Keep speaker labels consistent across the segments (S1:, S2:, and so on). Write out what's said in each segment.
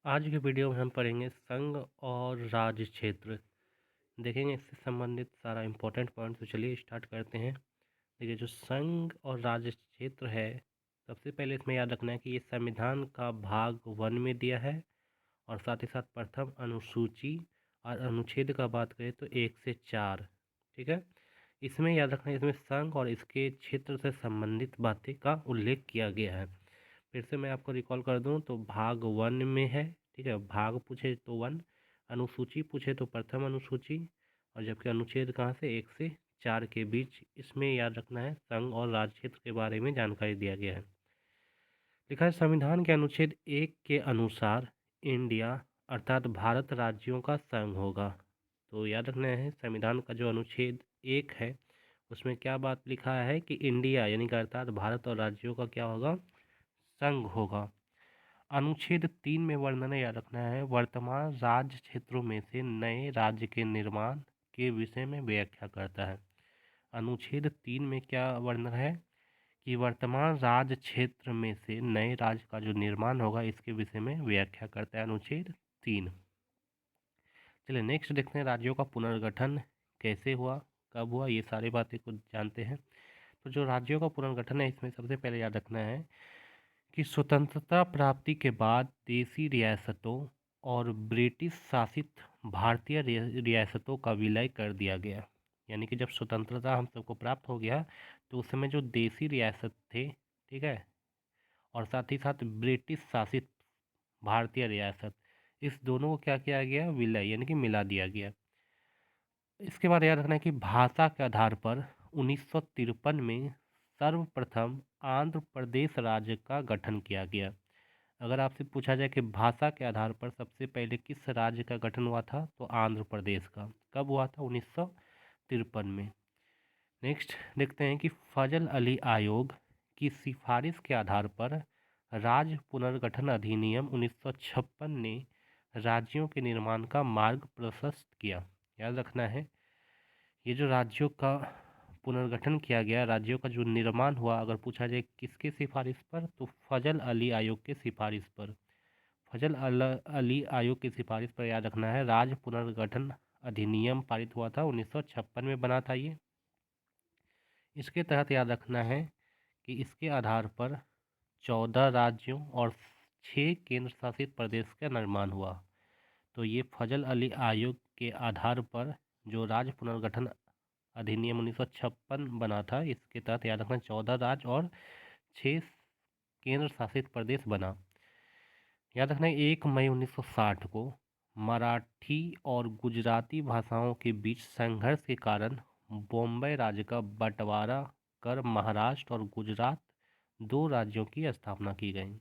S1: आज के वीडियो में हम पढ़ेंगे संघ और राज्य क्षेत्र। देखेंगे इससे संबंधित सारा इम्पोर्टेंट पॉइंट। तो चलिए स्टार्ट करते हैं। देखिए, जो संघ और राज्य क्षेत्र है, सबसे पहले इसमें याद रखना है कि ये संविधान का भाग 1 में दिया है। और साथ ही साथ प्रथम अनुसूची और अनुच्छेद का बात करें तो 1 से 4। ठीक है, इसमें याद रखना है, इसमें संघ और इसके क्षेत्र से संबंधित बातें का उल्लेख किया गया है। फिर से मैं आपको रिकॉल कर दूं तो भाग 1 में है। ठीक है, भाग पूछे तो 1, अनुसूची पूछे तो प्रथम अनुसूची, और जबकि अनुच्छेद कहाँ से 1 से 4 के बीच। इसमें याद रखना है संघ और राज्य क्षेत्र के बारे में जानकारी दिया गया है। लिखा है संविधान के अनुच्छेद 1 के अनुसार इंडिया अर्थात भारत राज्यों का संघ होगा। तो याद रखना है संविधान का जो अनुच्छेद 1 है उसमें क्या बात लिखा है कि इंडिया यानी कि अर्थात भारत और राज्यों का क्या होगा, संघ होगा। अनुच्छेद 3 में वर्णन याद रखना है वर्तमान राज्य क्षेत्रों में से नए राज्य के निर्माण के विषय में व्याख्या करता है। अनुच्छेद 3 में क्या वर्णन है कि वर्तमान राज्य क्षेत्र में से नए राज्य का जो निर्माण होगा इसके विषय में व्याख्या करता है अनुच्छेद 3। चलिए नेक्स्ट देखते हैं राज्यों का पुनर्गठन कैसे हुआ, कब हुआ, ये सारी बातें कुछ जानते हैं। तो जो राज्यों का पुनर्गठन है इसमें सबसे पहले याद रखना है कि स्वतंत्रता प्राप्ति के बाद देसी रियासतों और ब्रिटिश शासित भारतीय रियासतों का विलय कर दिया गया। यानी कि जब स्वतंत्रता हम सबको प्राप्त हो गया तो उस समय जो देसी रियासत थे, ठीक है, और साथ ही साथ ब्रिटिश शासित भारतीय रियासत, इस दोनों को क्या किया गया, विलय यानी कि मिला दिया गया। इसके बाद याद रखना है कि भाषा के आधार पर 1953 में सर्वप्रथम आंध्र प्रदेश राज्य का गठन किया गया। अगर आपसे पूछा जाए कि भाषा के आधार पर सबसे पहले किस राज्य का गठन हुआ था तो आंध्र प्रदेश का। कब हुआ था, 1953 में। नेक्स्ट देखते हैं कि फजल अली आयोग की सिफारिश के आधार पर राज्य पुनर्गठन अधिनियम 1956 ने राज्यों के निर्माण का मार्ग प्रशस्त किया। याद रखना है ये जो राज्यों का पुनर्गठन किया गया, राज्यों का जो निर्माण हुआ, अगर पूछा जाए किसके सिफारिश पर तो फजल अली आयोग के सिफारिश पर। अली आयोग की सिफारिश पर याद रखना है राज्य पुनर्गठन अधिनियम पारित हुआ था, 1956 में बना था ये। इसके तहत याद रखना है कि इसके आधार पर 14 राज्यों और 6 केंद्र शासित प्रदेश का निर्माण हुआ। तो ये फजल अली आयोग के आधार पर जो राज्य पुनर्गठन अधिनियम 1956 बना था, इसके तहत याद रखना 14 राज्य और 6 केंद्र शासित प्रदेश बना। याद रखना 1 मई 1960 को मराठी और गुजराती भाषाओं के बीच संघर्ष के कारण बॉम्बे राज्य का बंटवारा कर महाराष्ट्र और गुजरात दो राज्यों की स्थापना की गई।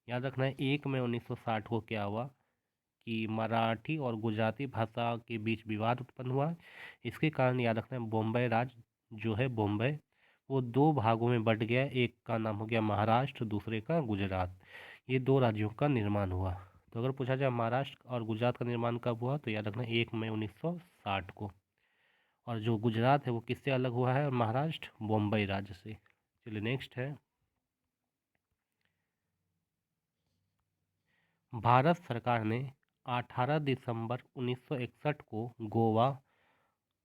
S1: याद रखना है 1 मई 1960 को क्या हुआ कि मराठी और गुजराती भाषा के बीच विवाद उत्पन्न हुआ। इसके कारण याद रखना है बॉम्बे राज्य जो है बॉम्बे, वो दो भागों में बंट गया। एक का नाम हो गया महाराष्ट्र, दूसरे का गुजरात। ये दो राज्यों का निर्माण हुआ। तो अगर पूछा जाए महाराष्ट्र और गुजरात का निर्माण कब हुआ तो याद रखना 1 मई 1960 को। और जो गुजरात है वो किससे अलग हुआ है, महाराष्ट्र बॉम्बे राज्य से। चलिए नेक्स्ट है भारत सरकार ने 18 दिसंबर 1961 को गोवा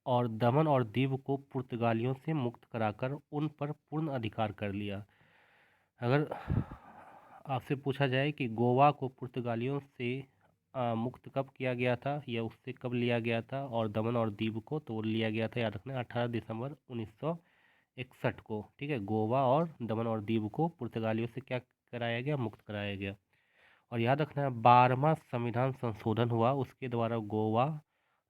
S1: और दमन और दीव को पुर्तगालियों से मुक्त कराकर उन पर पूर्ण अधिकार कर लिया। अगर आपसे पूछा जाए कि गोवा को पुर्तगालियों से मुक्त कब किया गया था या उससे कब लिया गया था, और दमन और दीव को तो लिया गया था, याद रखना 18 दिसंबर 1961 को। ठीक है, गोवा और दमन और दीव को पुर्तगालियों से क्या कराया गया, मुक्त कराया गया। और याद रखना है 12वां संविधान संशोधन हुआ, उसके द्वारा गोवा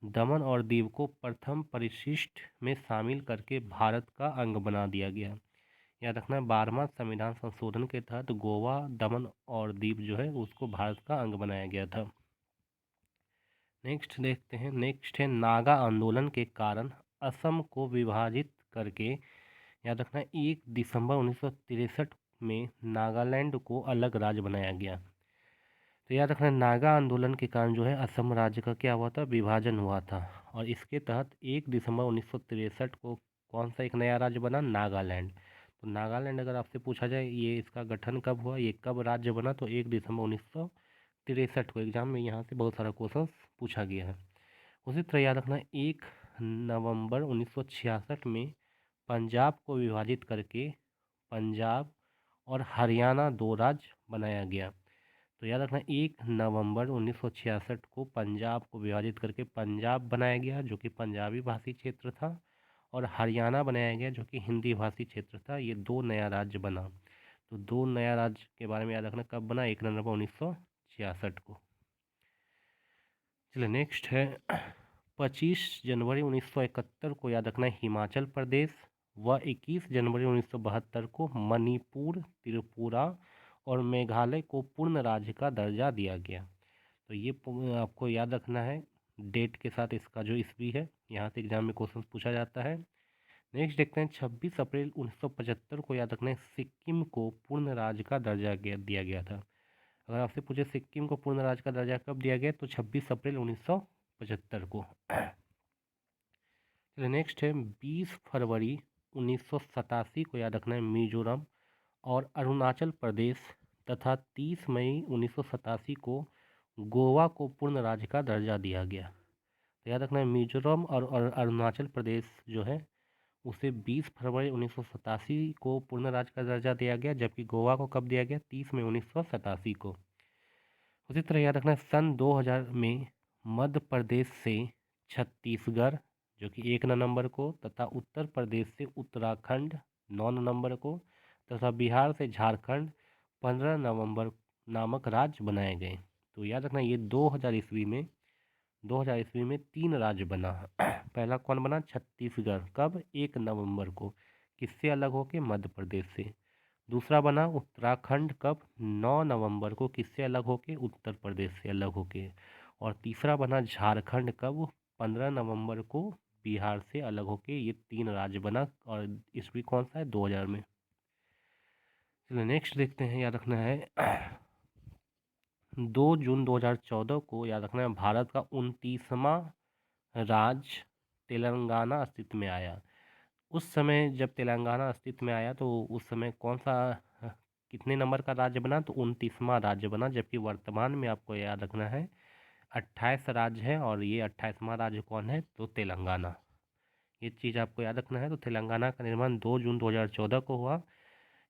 S1: दमन और दीव को प्रथम परिशिष्ट में शामिल करके भारत का अंग बना दिया गया। याद रखना 12वां संविधान संशोधन के तहत गोवा दमन और दीव जो है उसको भारत का अंग बनाया गया था। नेक्स्ट देखते हैं, नेक्स्ट है नागा आंदोलन के कारण असम को विभाजित करके, याद रखना 1 दिसंबर 1963 में नागालैंड को अलग राज्य बनाया गया। तो याद रखना नागा आंदोलन के कारण जो है असम राज्य का क्या हुआ था, विभाजन हुआ था। और इसके तहत 1 दिसंबर 1963 को कौन सा एक नया राज्य बना, नागालैंड। तो नागालैंड अगर आपसे पूछा जाए ये इसका गठन कब हुआ, ये कब राज्य बना, तो 1 दिसंबर 1963 1963 को एग्जाम में यहाँ से बहुत सारा क्वेश्चन पूछा गया है। उसी तरह याद रखना 1 नवंबर 1966 में पंजाब को विभाजित करके पंजाब और हरियाणा दो राज्य बनाया गया। तो याद रखना 1 नवंबर 1966 को पंजाब को विभाजित करके पंजाब बनाया गया जो कि पंजाबी भाषी क्षेत्र था, और हरियाणा बनाया गया जो कि हिंदी भाषी क्षेत्र था। ये दो नया राज्य बना। तो दो नया राज्य के बारे में याद रखना कब बना, 1 नवंबर 1966 को। चलिए नेक्स्ट है 25 जनवरी 1971 को याद रखना हिमाचल प्रदेश व 21 जनवरी 1972 को मणिपुर, त्रिपुरा और मेघालय को पूर्ण राज्य का दर्जा दिया गया। तो ये आपको याद रखना है डेट के साथ, इसका जो ईस्वी है, यहाँ से एग्जाम में क्वेश्चन पूछा जाता है। नेक्स्ट देखते हैं 26 अप्रैल 1975 को याद रखना है सिक्किम को पूर्ण राज्य का दर्जा दिया गया था। अगर आपसे पूछे सिक्किम को पूर्ण राज्य का दर्जा कब दिया गया, तो 26 अप्रैल 1975 को। चलिए नेक्स्ट है 20 फरवरी 1987 को याद रखना है मिजोरम और अरुणाचल प्रदेश तथा 30 मई 1987 को गोवा को पूर्ण राज्य का दर्जा दिया गया। तो याद रखना है मिजोरम और अरुणाचल प्रदेश जो है उसे 20 फरवरी 1987 को पूर्ण राज्य का दर्जा दिया गया, जबकि गोवा को कब दिया गया, 30 मई 1987 को। उसी तरह याद रखना है सन 2000 में मध्य प्रदेश से छत्तीसगढ़ जो कि 1 नवंबर को, तथा उत्तर प्रदेश से उत्तराखंड 9 नवंबर को, तथा बिहार से झारखंड 15 नवंबर नामक राज्य बनाए गए। तो याद रखना ये 2000 ईस्वी में 3 राज्य बना। पहला कौन बना, छत्तीसगढ़, कब, 1 नवंबर को, किससे अलग होके, मध्य प्रदेश से। दूसरा बना उत्तराखंड, कब, 9 नवंबर को, किससे अलग होके, उत्तर प्रदेश से अलग होके। और तीसरा बना झारखंड, कब, 15 नवंबर को, बिहार से अलग होके। ये 3 राज्य बना, और ईस्वी कौन सा है, 2000 में। चलिए नेक्स्ट देखते हैं, याद रखना है 2 जून 2014 को याद रखना है भारत का 29वां राज्य तेलंगाना अस्तित्व में आया। उस समय जब तेलंगाना अस्तित्व में आया तो उस समय कौन सा कितने नंबर का राज्य बना, तो 29वां राज्य बना, जबकि वर्तमान में आपको याद रखना है 28 राज्य है, और ये 28वां राज्य कौन है, तो तेलंगाना। ये चीज़ आपको याद रखना है। तो तेलंगाना का निर्माण 2 जून 2014 को हुआ।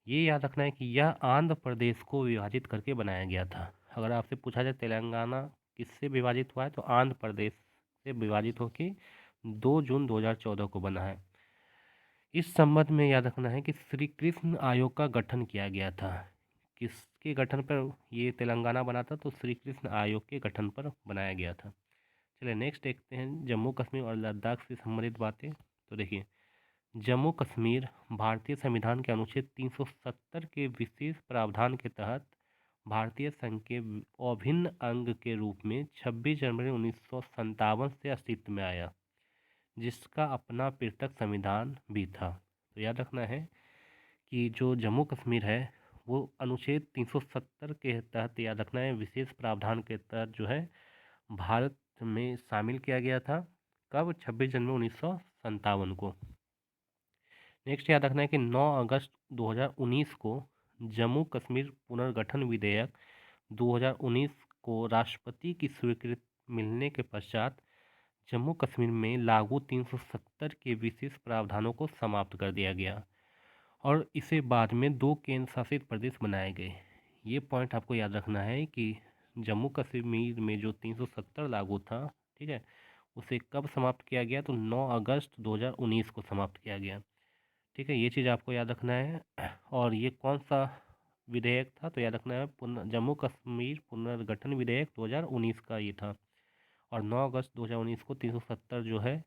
S1: ये याद रखना है कि यह आंध्र प्रदेश को विभाजित करके बनाया गया था। अगर आपसे पूछा जाए तेलंगाना किससे विभाजित हुआ है, तो आंध्र प्रदेश से विभाजित होकर 2 जून 2014 को बना है। इस संबंध में याद रखना है कि श्री कृष्ण आयोग का गठन किया गया था। किसके गठन पर ये तेलंगाना बना था, तो श्री कृष्ण आयोग के गठन पर बनाया गया था। चलिए नेक्स्ट देखते हैं जम्मू कश्मीर और लद्दाख से संबंधित बातें। तो देखिए जम्मू कश्मीर भारतीय संविधान के अनुच्छेद 370 के विशेष प्रावधान के तहत भारतीय संघ के अभिन्न अंग के रूप में 26 जनवरी 1957 से अस्तित्व में आया, जिसका अपना पृथक संविधान भी था। तो याद रखना है कि जो जम्मू कश्मीर है वो अनुच्छेद 370 के तहत, याद रखना है विशेष प्रावधान के तहत जो है भारत में शामिल किया गया था। कब, 26 जनवरी 1957 को। नेक्स्ट याद रखना है कि 9 अगस्त 2019 को जम्मू कश्मीर पुनर्गठन विधेयक 2019 को राष्ट्रपति की स्वीकृति मिलने के पश्चात जम्मू कश्मीर में लागू 370 के विशेष प्रावधानों को समाप्त कर दिया गया, और इसे बाद में 2 केंद्र शासित प्रदेश बनाए गए। ये पॉइंट आपको याद रखना है कि जम्मू कश्मीर में जो 370 लागू था, ठीक है, उसे कब समाप्त किया गया, तो 9 अगस्त 2019 को समाप्त किया गया। ठीक है, ये चीज़ आपको याद रखना है। और ये कौन सा विधेयक था, तो याद रखना है जम्मू कश्मीर पुनर्गठन विधेयक 2019 का ये था। और 9 अगस्त 2019 को 370 जो है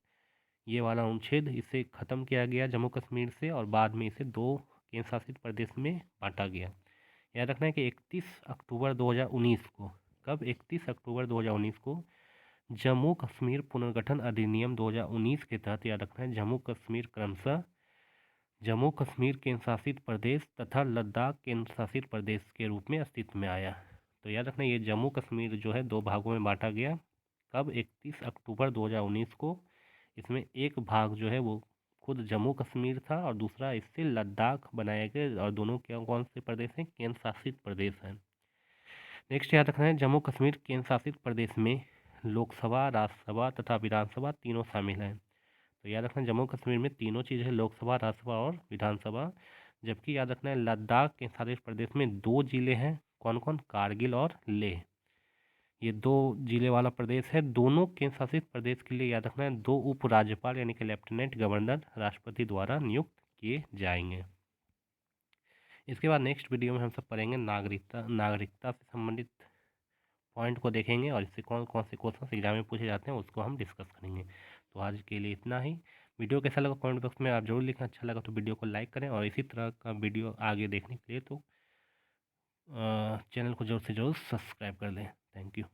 S1: ये वाला अनुच्छेद, इसे ख़त्म किया गया जम्मू कश्मीर से, और बाद में इसे 2 केंद्र शासित प्रदेश में बांटा गया। याद रखना है कि 31 अक्टूबर 2019 को, कब, 31 अक्टूबर 2019 को जम्मू कश्मीर पुनर्गठन अधिनियम 2019 के तहत, याद रखना है जम्मू कश्मीर क्रमशः जम्मू कश्मीर केंद्र शासित प्रदेश तथा लद्दाख केंद्र शासित प्रदेश के रूप में अस्तित्व में आया। तो याद रखना ये जम्मू कश्मीर जो है 2 भागों में बांटा गया। कब, 31 अक्टूबर 2019 को। इसमें एक भाग जो है वो खुद जम्मू कश्मीर था, और दूसरा इससे लद्दाख बनाया गया, और दोनों क्या कौन से प्रदेश हैं, केंद्र शासित प्रदेश हैं। नेक्स्ट याद रखना है, जम्मू कश्मीर केंद्र शासित प्रदेश में लोकसभा, राज्यसभा तथा विधानसभा तीनों शामिल हैं। तो याद रखना, जम्मू कश्मीर में तीनों चीज़ है, लोकसभा, राज्यसभा और विधानसभा। जबकि याद रखना है, लद्दाख केंद्र शासित प्रदेश में 2 जिले हैं, कौन कौन, कारगिल और लेह। ये 2 जिले वाला प्रदेश है। दोनों केंद्र शासित प्रदेश के लिए याद रखना है 2 उपराज्यपाल यानी कि लेफ्टिनेंट गवर्नर राष्ट्रपति द्वारा नियुक्त किए जाएंगे। इसके बाद नेक्स्ट वीडियो में हम सब पढ़ेंगे नागरिकता से संबंधित पॉइंट को देखेंगे और इससे कौन कौन से क्वेश्चन एग्जाम में पूछे जाते हैं उसको हम डिस्कस करेंगे। तो आज के लिए इतना ही। वीडियो कैसा लगा कमेंट बॉक्स में आप जरूर लिखें। अच्छा लगा तो वीडियो को लाइक करें और इसी तरह का वीडियो आगे देखने के लिए तो चैनल को जरूर से जरूर सब्सक्राइब कर लें। Thank you.